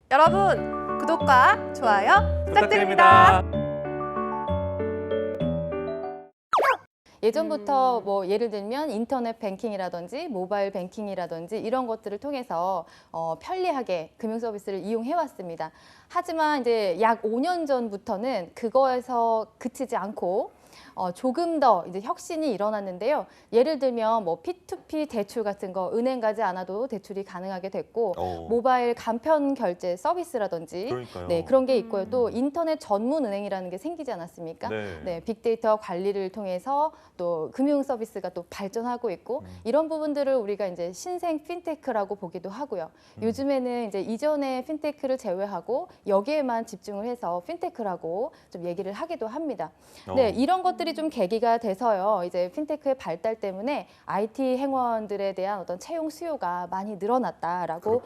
여러분, 구독과 좋아요 부탁드립니다. 예전부터 뭐 예를 들면 인터넷 뱅킹이라든지 모바일 뱅킹이라든지 이런 것들을 통해서 편리하게 금융 서비스를 이용해 왔습니다. 하지만 이제 약 5년 전부터는 그거에서 그치지 않고 조금 더 이제 혁신이 일어났는데요. 예를 들면 뭐 P2P 대출 같은 거 은행 가지 않아도 대출이 가능하게 됐고 모바일 간편 결제 서비스라든지 그러니까요. 네, 그런 게 있고요. 또 인터넷 전문 은행이라는 게 생기지 않았습니까? 네. 네, 빅데이터 관리를 통해서 또 금융 서비스가 또 발전하고 있고 이런 부분들을 우리가 이제 신생 핀테크라고 보기도 하고요. 요즘에는 이제 이전의 핀테크를 제외하고 여기에만 집중을 해서 핀테크라고 좀 얘기를 하기도 합니다. 네, 이런 것들이 좀 계기가 돼서요. 이제 핀테크의 발달 때문에 IT 행원들에 대한 어떤 채용 수요가 많이 늘어났다라고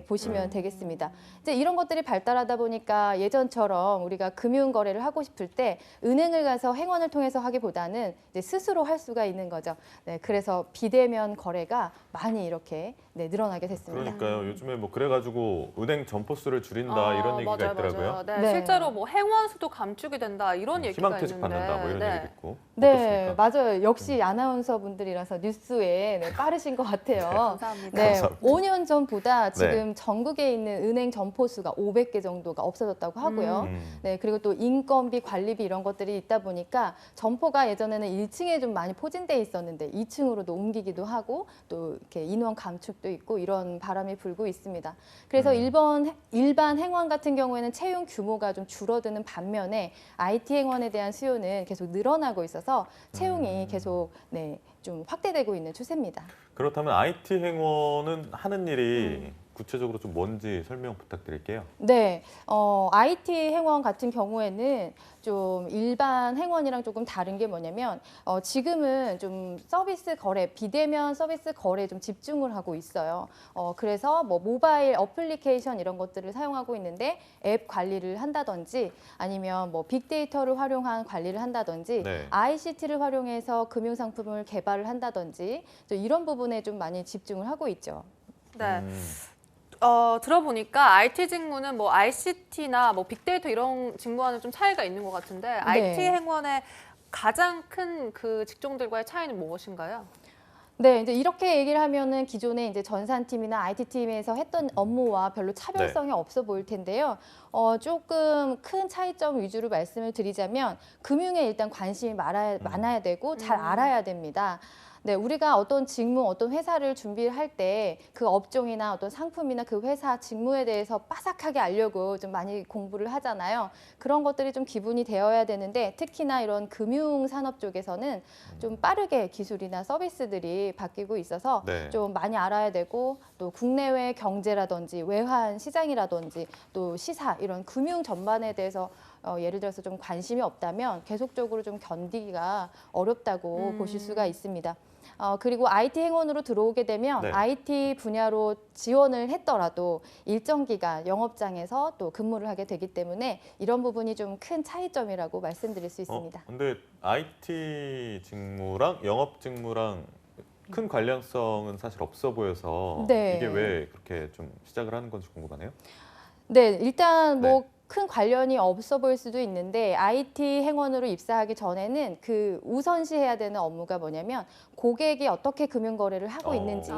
보시면 되겠습니다. 이제 이런 것들이 발달하다 보니까 예전처럼 우리가 금융 거래를 하고 싶을 때 은행을 가서 행원을 통해서 하기보다는 이제 스스로 할 수가 있는 거죠. 네, 그래서 비대면 거래가 많이 이렇게 늘어나게 됐습니다. 그러니까요. 요즘에 뭐 그래가지고 은행 점포수를 줄인다 이런 얘기가 맞아요, 있더라고요. 맞아요. 네, 네. 실제로 뭐 행원 수도 감축이 된다 이런 얘기가 희망퇴직 있는데. 받는다 뭐 이런 네. 얘기도 있고. 네, 어떻습니까? 맞아요. 역시 아나운서 분들이라서 뉴스에 빠르신 것 같아요. 감사합니다. 네, 감사합니다. 5년 전보다 지금 전국에 있는 은행 점포 수가 500개 정도가 없어졌다고 하고요. 네, 그리고 또 인건비, 관리비 이런 것들이 있다 보니까 점포가 예전에는 1층에 좀 많이 포진돼 있었는데 2층으로도 옮기기도 하고 또 이렇게 인원 감축도 있고 이런 바람이 불고 있습니다. 그래서 일반 행원 같은 경우에는 채용 규모가 좀 줄어드는 반면에 IT 행원에 대한 수요는 계속 늘어나고 있어서 채용이 계속 좀 확대되고 있는 추세입니다. 그렇다면 IT 행원은 하는 일이 구체적으로 좀 뭔지 설명 부탁드릴게요. 네, IT 행원 같은 경우에는 좀 일반 행원이랑 조금 다른 게 뭐냐면 지금은 좀 서비스 거래, 비대면 서비스 거래에 좀 집중을 하고 있어요. 그래서 뭐 모바일 어플리케이션 이런 것들을 사용하고 있는데 앱 관리를 한다든지 아니면 뭐 빅데이터를 활용한 관리를 한다든지 네. ICT를 활용해서 금융 상품을 개발을 한다든지 이런 부분에 좀 많이 집중을 하고 있죠. 네. 들어보니까 IT 직무는 뭐 ICT나 뭐 빅데이터 이런 직무와는 좀 차이가 있는 것 같은데 IT 행원의 가장 큰 그 직종들과의 차이는 무엇인가요? 네, 이제 이렇게 얘기를 하면은 기존에 이제 전산팀이나 IT팀에서 했던 업무와 별로 차별성이 없어 보일 텐데요. 조금 큰 차이점 위주로 말씀을 드리자면 금융에 일단 관심이 많아야 되고 잘 알아야 됩니다. 네, 우리가 어떤 직무, 어떤 회사를 준비할 때 그 업종이나 어떤 상품이나 그 회사 직무에 대해서 빠삭하게 알려고 좀 많이 공부를 하잖아요. 그런 것들이 좀 기본이 되어야 되는데 특히나 이런 금융 산업 쪽에서는 좀 빠르게 기술이나 서비스들이 바뀌고 있어서 좀 많이 알아야 되고 또 국내외 경제라든지 외환 시장이라든지 또 시사 이런 금융 전반에 대해서 예를 들어서 좀 관심이 없다면 계속적으로 좀 견디기가 어렵다고 보실 수가 있습니다. 그리고 IT 행원으로 들어오게 되면 IT 분야로 지원을 했더라도 일정 기간 영업장에서 또 근무를 하게 되기 때문에 이런 부분이 좀 큰 차이점이라고 말씀드릴 수 있습니다. 근데 IT 직무랑 영업 직무랑 큰 관련성은 사실 없어 보여서 이게 왜 그렇게 좀 시작을 하는 건지 궁금하네요. 네, 일단 뭐 큰 관련이 없어 보일 수도 있는데 IT 행원으로 입사하기 전에는 그 우선시해야 되는 업무가 뭐냐면 고객이 어떻게 금융 거래를 하고 있는지,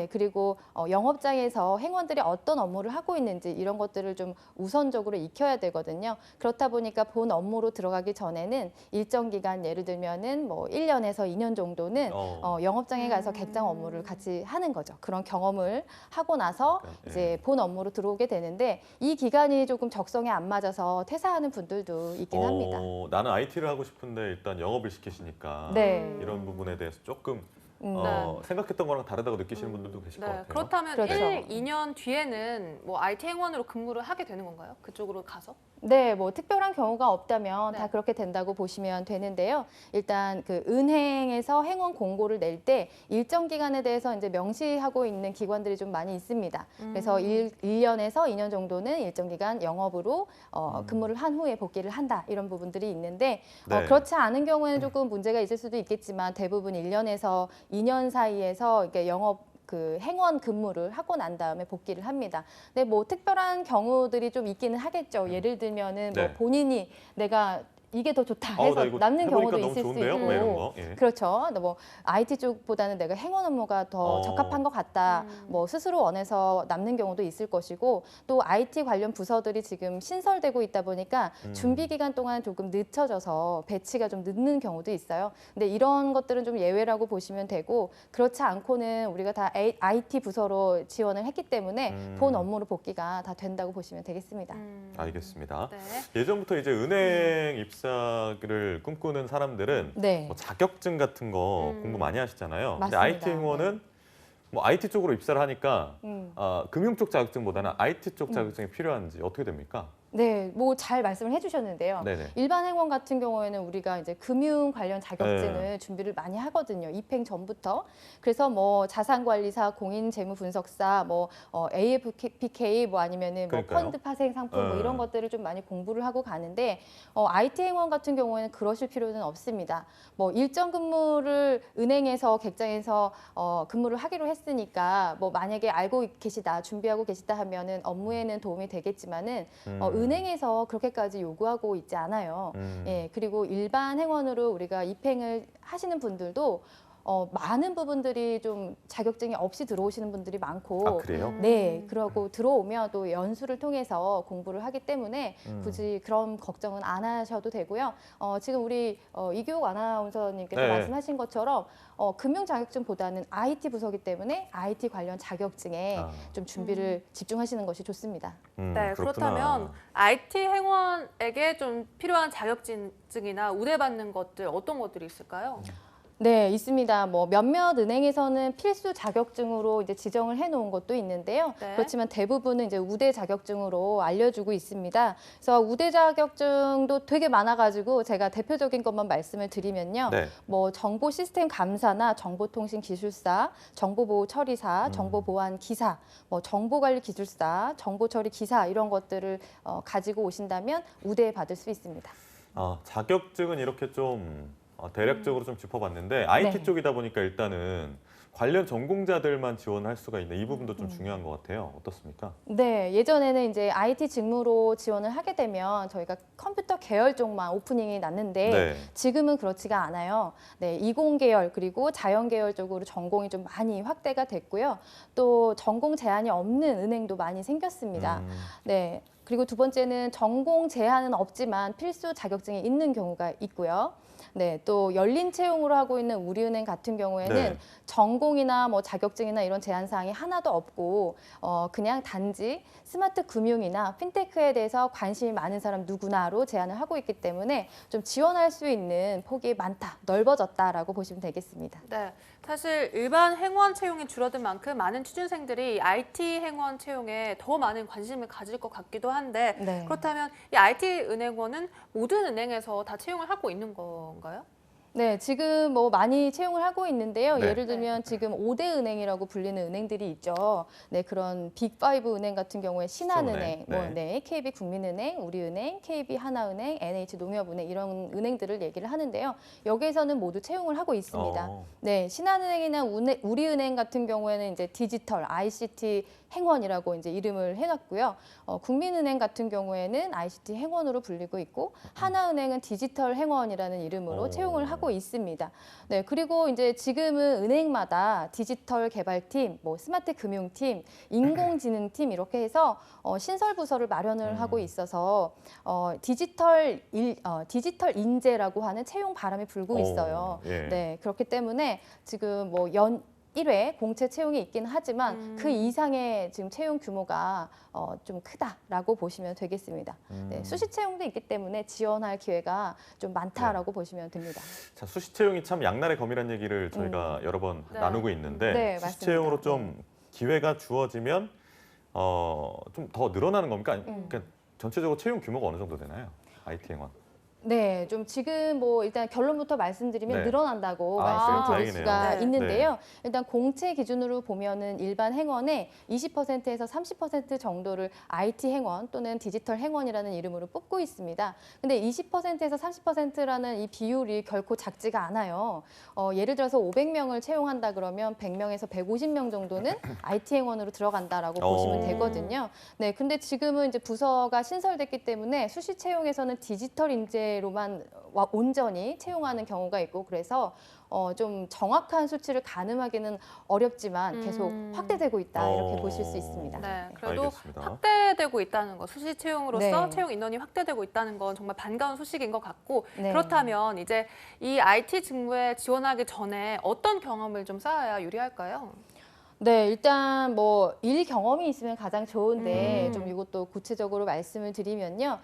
그리고 영업장에서 행원들이 어떤 업무를 하고 있는지 이런 것들을 좀 우선적으로 익혀야 되거든요. 그렇다 보니까 본 업무로 들어가기 전에는 일정 기간 예를 들면은 뭐 1년에서 2년 정도는 영업장에 가서 객장 업무를 같이 하는 거죠. 그런 경험을 하고 나서 이제 본 업무로 들어오게 되는데 이 기간이 조금 적성에 안 맞아서 퇴사하는 분들도 있긴 합니다. 나는 IT를 하고 싶은데 일단 영업을 시키시니까 이런 부분에 대해서 조금 생각했던 거랑 다르다고 느끼시는 분들도 계실 것 같아요. 그렇다면 1, 2년 뒤에는 뭐 IT 행원으로 근무를 하게 되는 건가요? 그쪽으로 가서? 네, 뭐 특별한 경우가 없다면 다 그렇게 된다고 보시면 되는데요. 일단 그 은행에서 행원 공고를 낼 때 일정 기간에 대해서 이제 명시하고 있는 기관들이 좀 많이 있습니다. 그래서 1년에서 2년 정도는 일정 기간 영업으로 근무를 한 후에 복귀를 한다 이런 부분들이 있는데 그렇지 않은 경우에는 조금 문제가 있을 수도 있겠지만 대부분 1년에서 2년 사이에서 이렇게 영업 그 행원 근무를 하고 난 다음에 복귀를 합니다. 근데 뭐 특별한 경우들이 좀 있기는 하겠죠. 예를 들면은 뭐 네. 본인이 내가 이게 더 좋다 나 해서 이거 남는 해보니까 경우도 너무 있을 수 좋은데요? 있고 뭐 이런 거. 예. 그렇죠. 근데 뭐 IT 쪽보다는 내가 행원 업무가 더 적합한 것 같다. 뭐 스스로 원해서 남는 경우도 있을 것이고 또 IT 관련 부서들이 지금 신설되고 있다 보니까 준비 기간 동안 조금 늦춰져서 배치가 좀 늦는 경우도 있어요. 근데 이런 것들은 좀 예외라고 보시면 되고 그렇지 않고는 우리가 다 IT 부서로 지원을 했기 때문에 본 업무로 복귀가 다 된다고 보시면 되겠습니다. 알겠습니다. 네. 예전부터 이제 은행 입사를 꿈꾸는 사람들은 네. 뭐 자격증 같은 거 공부 많이 하시잖아요. 근데 맞습니다. IT 행원은 뭐 IT 쪽으로 입사를 하니까 음. 금융 쪽 자격증보다는 IT 쪽 자격증이 필요한지 어떻게 됩니까? 네, 뭐 잘 말씀을 해주셨는데요. 네네. 일반 행원 같은 경우에는 우리가 이제 금융 관련 자격증을 준비를 많이 하거든요. 입행 전부터. 그래서 뭐 자산관리사, 공인재무분석사, 뭐 AFPK, 뭐 아니면은 뭐 그러니까요. 펀드 파생 상품 뭐 이런 것들을 좀 많이 공부를 하고 가는데 IT 행원 같은 경우에는 그러실 필요는 없습니다. 뭐 일정 근무를 은행에서 객장에서 근무를 하기로 했으니까 뭐 만약에 알고 계시다, 준비하고 계시다 하면은 업무에는 도움이 되겠지만은 은행에서 그렇게까지 요구하고 있지 않아요. 예, 그리고 일반 행원으로 우리가 입행을 하시는 분들도 많은 부분들이 좀 자격증이 없이 들어오시는 분들이 많고 아, 그래요? 네, 그러고 들어오면 또 연수를 통해서 공부를 하기 때문에 굳이 그런 걱정은 안 하셔도 되고요. 지금 우리 이교욱 아나운서님께서 네. 말씀하신 것처럼 금융 자격증보다는 IT 부서기 때문에 IT 관련 자격증에 좀 준비를 집중하시는 것이 좋습니다. 네, 그렇구나. 그렇다면 IT 행원에게 좀 필요한 자격증이나 우대받는 것들 어떤 것들이 있을까요? 네, 있습니다. 뭐 몇몇 은행에서는 필수 자격증으로 이제 지정을 해놓은 것도 있는데요. 네. 그렇지만 대부분은 이제 우대 자격증으로 알려주고 있습니다. 그래서 우대 자격증도 되게 많아가지고 제가 대표적인 것만 말씀을 드리면요. 네. 뭐 정보 시스템 감사나 정보통신 기술사, 정보보호 처리사, 정보보안 기사, 뭐 정보관리 기술사, 정보처리 기사 이런 것들을 가지고 오신다면 우대 받을 수 있습니다. 자격증은 이렇게 좀 대략적으로 좀 짚어봤는데 IT 네. 쪽이다 보니까 일단은 관련 전공자들만 지원할 수가 있는 이 부분도 좀 중요한 것 같아요. 어떻습니까? 네, 예전에는 이제 IT 직무로 지원을 하게 되면 저희가 컴퓨터 계열 쪽만 오프닝이 났는데 네. 지금은 그렇지가 않아요. 네, 이공 계열 그리고 자연 계열 쪽으로 전공이 좀 많이 확대가 됐고요. 또 전공 제한이 없는 은행도 많이 생겼습니다. 네. 그리고 두 번째는 전공 제한은 없지만 필수 자격증이 있는 경우가 있고요. 네, 또 열린 채용으로 하고 있는 우리은행 같은 경우에는 네. 전공이나 뭐 자격증이나 이런 제한 사항이 하나도 없고 그냥 단지 스마트 금융이나 핀테크에 대해서 관심이 많은 사람 누구나로 제안을 하고 있기 때문에 좀 지원할 수 있는 폭이 많다, 넓어졌다라고 보시면 되겠습니다. 네, 사실 일반 행원 채용이 줄어든 만큼 많은 취준생들이 IT 행원 채용에 더 많은 관심을 가질 것 같기도 한데 네. 그렇다면 이 IT 은행원은 모든 은행에서 다 채용을 하고 있는 건가요? 네, 지금 뭐 많이 채용을 하고 있는데요. 네. 예를 들면 지금 5대 은행이라고 불리는 은행들이 있죠. 네, 그런 빅5 은행 같은 경우에 신한은행, 신한은행, 네. KB국민은행, 우리은행, KB하나은행, NH농협은행 이런 은행들을 얘기를 하는데요. 여기에서는 모두 채용을 하고 있습니다. 네, 신한은행이나 우리은행 같은 경우에는 이제 디지털, ICT 행원이라고 이제 이름을 해놨고요. 국민은행 같은 경우에는 ICT 행원으로 불리고 있고 하나은행은 디지털 행원이라는 이름으로 채용을 하고 있습니다. 네, 그리고 이제 지금은 은행마다 디지털 개발팀, 뭐 스마트 금융팀, 인공지능팀 이렇게 해서 신설 부서를 마련을 하고 있어서 디지털 인재라고 하는 채용 바람이 불고 있어요. 예. 네, 그렇기 때문에 지금 뭐 1회 공채 채용이 있긴 하지만 그 이상의 지금 채용 규모가 좀 크다라고 보시면 되겠습니다. 네, 수시 채용도 있기 때문에 지원할 기회가 좀 많다라고 보시면 됩니다. 자, 수시 채용이 참 양날의 검이라는 얘기를 저희가 여러 번 네. 나누고 있는데 네, 수시 맞습니다. 채용으로 좀 기회가 주어지면 좀 더 늘어나는 겁니까? 그러니까 전체적으로 채용 규모가 어느 정도 되나요? IT 행원. 네, 좀 지금 뭐 일단 결론부터 말씀드리면 네. 늘어난다고 아, 말씀드릴 다행이네요. 수가 네. 있는데요. 일단 공채 기준으로 보면은 일반 행원의 20%에서 30% 정도를 IT 행원 또는 디지털 행원이라는 이름으로 뽑고 있습니다. 근데 20%에서 30%라는 이 비율이 결코 작지가 않아요. 예를 들어서 500명을 채용한다 그러면 100명에서 150명 정도는 IT 행원으로 들어간다라고 보시면 되거든요. 네, 근데 지금은 이제 부서가 신설됐기 때문에 수시 채용에서는 디지털 인재로만 온전히 채용하는 경우가 있고 그래서 좀 정확한 수치를 가늠하기는 어렵지만 계속 확대되고 있다 이렇게 보실 수 있습니다. 네, 그래도 알겠습니다. 확대되고 있다는 거, 수시 채용으로서 네. 채용 인원이 확대되고 있다는 건 정말 반가운 소식인 것 같고 네. 그렇다면 이제 이 IT 직무에 지원하기 전에 어떤 경험을 좀 쌓아야 유리할까요? 네, 일단 뭐 일 경험이 있으면 가장 좋은데 좀 음. 이것도 구체적으로 말씀을 드리면요.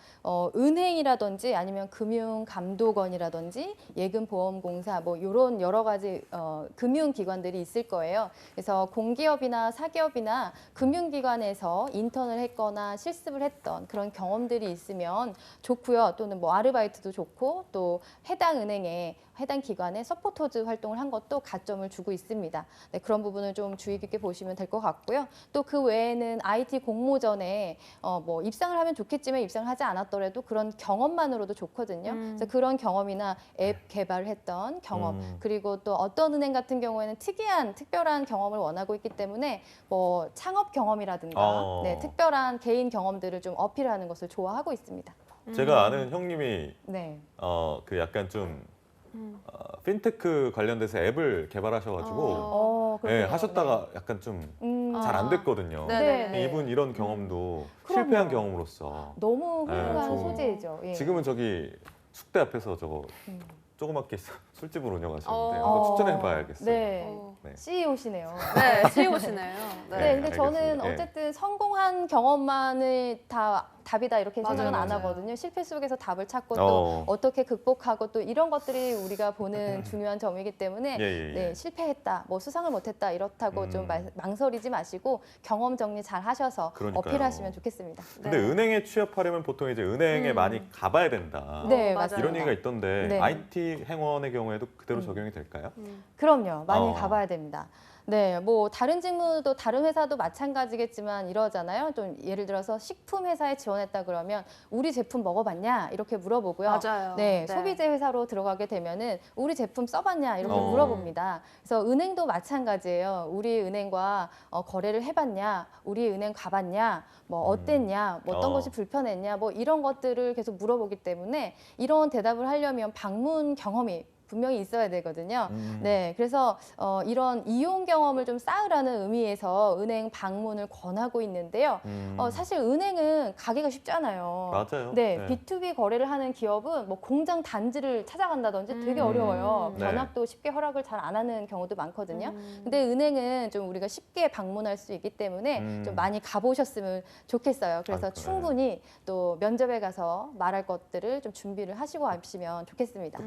은행이라든지 아니면 금융감독원이라든지 예금보험공사 뭐 이런 여러 가지 금융기관들이 있을 거예요. 그래서 공기업이나 사기업이나 금융기관에서 인턴을 했거나 실습을 했던 그런 경험들이 있으면 좋고요. 또는 뭐 아르바이트도 좋고 또 해당 은행에 해당 기관에 서포터즈 활동을 한 것도 가점을 주고 있습니다. 네, 그런 부분을 좀 주의 깊게 보시면 될 것 같고요. 또 그 외에는 IT 공모전에 뭐 입상을 하면 좋겠지만 입상을 하지 않았더라도 그런 경험만으로도 좋거든요. 그래서 그런 경험이나 앱 개발을 했던 경험 그리고 또 어떤 은행 같은 경우에는 특별한 경험을 원하고 있기 때문에 뭐 창업 경험이라든가 네, 특별한 개인 경험들을 좀 어필하는 것을 좋아하고 있습니다. 제가 아는 형님이 네. 그 약간 좀 핀테크 관련돼서 앱을 개발하셔가지고 네, 그렇군요. 하셨다가 약간 좀 잘 안 됐거든요. 네. 네. 이분 이런 경험도 그럼요. 실패한 경험으로서 너무 네, 훌륭한 좋은- 소재죠. 예. 지금은 저기 숙대 앞에서 저거 조그맣게 술집을 운영하시는데 어. 한번 추천해봐야겠어요. 네. 어. 네. CEO시네요. 네, CEO시네요. 네, 네, 근데 저는 알겠습니다. 예. 어쨌든 성공한 경험만을 다 답이다 이렇게 맞아요, 생각은 안 맞아요. 하거든요. 실패 속에서 답을 찾고 어. 또 어떻게 극복하고 또 이런 것들이 우리가 보는 중요한 점이기 때문에 예. 네, 실패했다, 뭐 수상을 못했다 이렇다고 좀 음. 망설이지 마시고 경험 정리 잘 하셔서 그러니까요. 어필하시면 좋겠습니다. 근데 네. 은행에 취업하려면 보통 이제 은행에 많이 가봐야 된다. 네, 맞아요. 맞습니다. 이런 얘기가 있던데 네. IT 행원의 경우에도 그대로 적용이 될까요? 그럼요. 많이 어. 가봐야 됩니다. 네, 뭐 다른 직무도 다른 회사도 마찬가지겠지만 이러잖아요. 좀 예를 들어서 식품 회사에 지원했다 그러면 우리 제품 먹어봤냐 이렇게 물어보고요. 맞아요. 네, 네. 소비재 회사로 들어가게 되면은 우리 제품 써봤냐 이렇게 어. 물어봅니다. 그래서 은행도 마찬가지예요. 우리 은행과 거래를 해봤냐, 우리 은행 가봤냐, 뭐 어땠냐, 뭐 어떤 어. 것이 불편했냐, 뭐 이런 것들을 계속 물어보기 때문에 이런 대답을 하려면 방문 경험이 분명히 있어야 되거든요. 네, 그래서 이런 이용 경험을 좀 쌓으라는 의미에서 은행 방문을 권하고 있는데요. 사실 은행은 가기가 쉽잖아요. 맞아요. 네, 네. B2B 거래를 하는 기업은 뭐 공장 단지를 찾아간다든지 되게 어려워요. 네. 견학도 쉽게 허락을 잘 안 하는 경우도 많거든요. 근데 은행은 좀 우리가 쉽게 방문할 수 있기 때문에 좀 많이 가보셨으면 좋겠어요. 그래서 아, 그래. 충분히 또 면접에 가서 말할 것들을 좀 준비를 하시고 가시면 좋겠습니다.